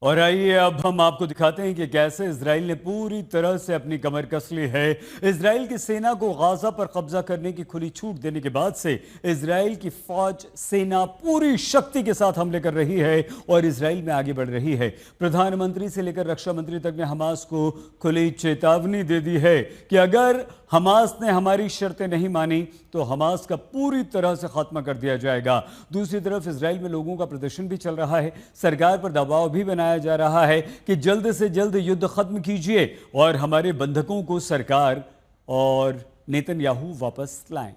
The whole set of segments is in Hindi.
और आइए अब हम आपको दिखाते हैं कि कैसे इजराइल ने पूरी तरह से अपनी कमर कस ली है। इजराइल की सेना को गाजा पर कब्जा करने की खुली छूट देने के बाद से इजराइल की फौज सेना पूरी शक्ति के साथ हमले कर रही है और इजराइल में आगे बढ़ रही है। प्रधानमंत्री से लेकर रक्षा मंत्री तक ने हमास को खुली चेतावनी दे दी है कि अगर हमास ने हमारी शर्तें नहीं मानी तो हमास का पूरी तरह से खात्मा कर दिया जाएगा। दूसरी तरफ इजराइल में लोगों का प्रदर्शन भी चल रहा है। सरकार पर दबाव भी बनाया जा रहा है कि जल्द से जल्द युद्ध खत्म कीजिए और हमारे बंधकों को सरकार और नेतन्याहू वापस लाएं।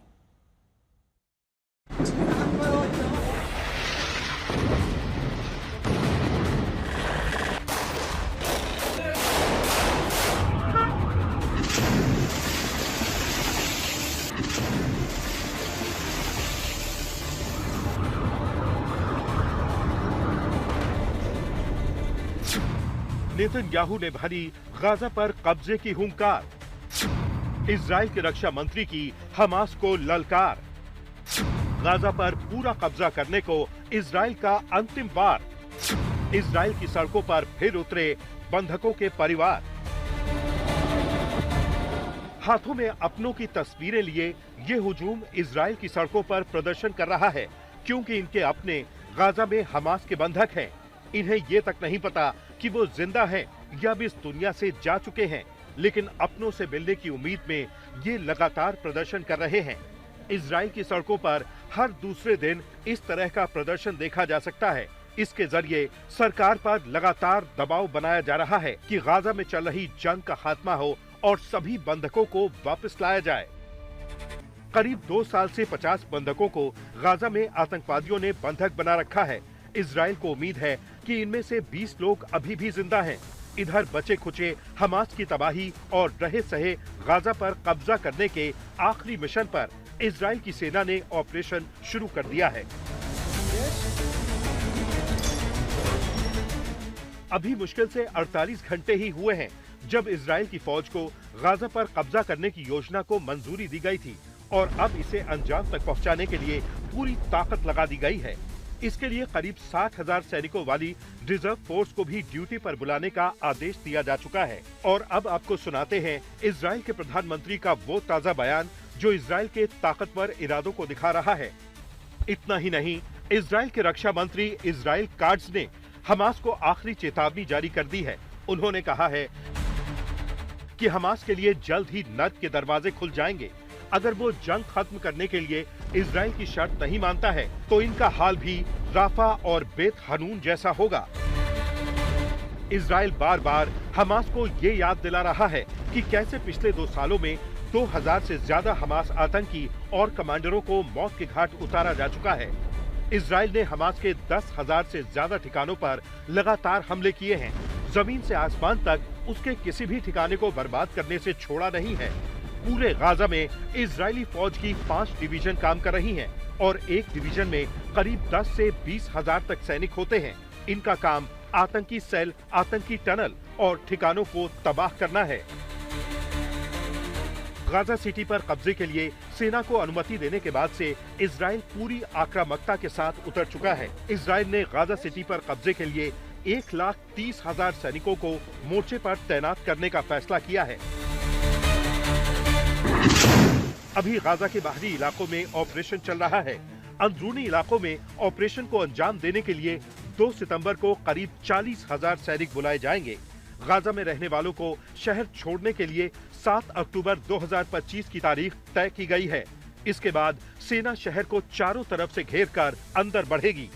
नेतन्याहू ने भरी गाजा पर कब्जे की हुंकार, इजराइल के रक्षा मंत्री की हमास को ललकार। गाजा पर पूरा कब्जा करने को इजराइल का अंतिम वार। इजराइल की सड़कों पर फिर उतरे बंधकों के परिवार। हाथों में अपनों की तस्वीरें लिए ये हुजूम इजराइल की सड़कों पर प्रदर्शन कर रहा है क्योंकि इनके अपने गाजा में हमास के बंधक हैं। इन्हें ये तक नहीं पता कि वो जिंदा हैं या भी इस दुनिया से जा चुके हैं, लेकिन अपनों से मिलने की उम्मीद में ये लगातार प्रदर्शन कर रहे हैं। इजराइल की सड़कों पर हर दूसरे दिन इस तरह का प्रदर्शन देखा जा सकता है। इसके जरिए सरकार पर लगातार दबाव बनाया जा रहा है कि गाजा में चल रही जंग का खात्मा हो और सभी बंधकों को वापस लाया जाए। करीब 2 साल से 50 बंधकों को गाजा में आतंकवादियों ने बंधक बना रखा है। इजराइल को उम्मीद है कि इनमें से 20 लोग अभी भी जिंदा हैं। इधर बचे खुचे हमास की तबाही और रहे सहे गाजा पर कब्जा करने के आखिरी मिशन पर इजराइल की सेना ने ऑपरेशन शुरू कर दिया है। अभी मुश्किल से 48 घंटे ही हुए हैं जब इजराइल की फौज को गाजा पर कब्जा करने की योजना को मंजूरी दी गई थी और अब इसे अंजाम तक पहुंचाने के लिए पूरी ताकत लगा दी गई है। इसके लिए करीब 60,000 सैनिकों वाली रिजर्व फोर्स को भी ड्यूटी पर बुलाने का आदेश दिया जा चुका है। और अब आपको सुनाते हैं इजराइल के प्रधानमंत्री का वो ताजा बयान जो इजराइल के ताकतवर इरादों को दिखा रहा है। इतना ही नहीं, इजराइल के रक्षा मंत्री इजराइल काट्ज ने हमास को आखिरी चेतावनी जारी कर दी है। उन्होंने कहा है कि हमास के लिए जल्द ही नर्क के दरवाजे खुल जाएंगे। अगर वो जंग खत्म करने के लिए इजराइल की शर्त नहीं मानता है तो इनका हाल भी राफा और बेत हनून जैसा होगा। इजराइल बार बार हमास को ये याद दिला रहा है कि कैसे पिछले 2 सालों में 2000 से ज्यादा हमास आतंकी और कमांडरों को मौत के घाट उतारा जा चुका है। इजराइल ने हमास के 10,000 से ज्यादा ठिकानों पर लगातार हमले किए हैं। जमीन से आसमान तक उसके किसी भी ठिकाने को बर्बाद करने से छोड़ा नहीं है। पूरे गाजा में इजरायली फौज की 5 डिवीजन काम कर रही हैं और एक डिवीजन में करीब 10 से 20,000 तक सैनिक होते हैं। इनका काम आतंकी सेल, आतंकी टनल और ठिकानों को तबाह करना है। गाजा सिटी पर कब्जे के लिए सेना को अनुमति देने के बाद से इजराइल पूरी आक्रामकता के साथ उतर चुका है। इजराइल ने गाजा सिटी पर कब्जे के लिए 1,30,000 सैनिकों को मोर्चे पर तैनात करने का फैसला किया है। अभी गाजा के बाहरी इलाकों में ऑपरेशन चल रहा है। अंदरूनी इलाकों में ऑपरेशन को अंजाम देने के लिए 2 सितंबर को करीब 40,000 सैनिक बुलाए जाएंगे। गाजा में रहने वालों को शहर छोड़ने के लिए 7 अक्टूबर 2025 की तारीख तय की गई है। इसके बाद सेना शहर को चारों तरफ से घेरकर अंदर बढ़ेगी।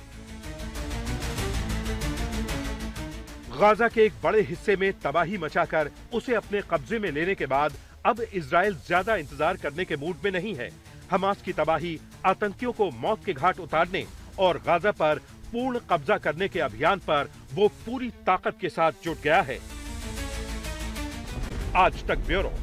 गाजा के एक बड़े हिस्से में तबाही मचाकर उसे अपने कब्जे में लेने के बाद अब इजराइल ज्यादा इंतजार करने के मूड में नहीं है। हमास की तबाही, आतंकियों को मौत के घाट उतारने और गाजा पर पूर्ण कब्जा करने के अभियान पर वो पूरी ताकत के साथ जुट गया है। आज तक ब्यूरो।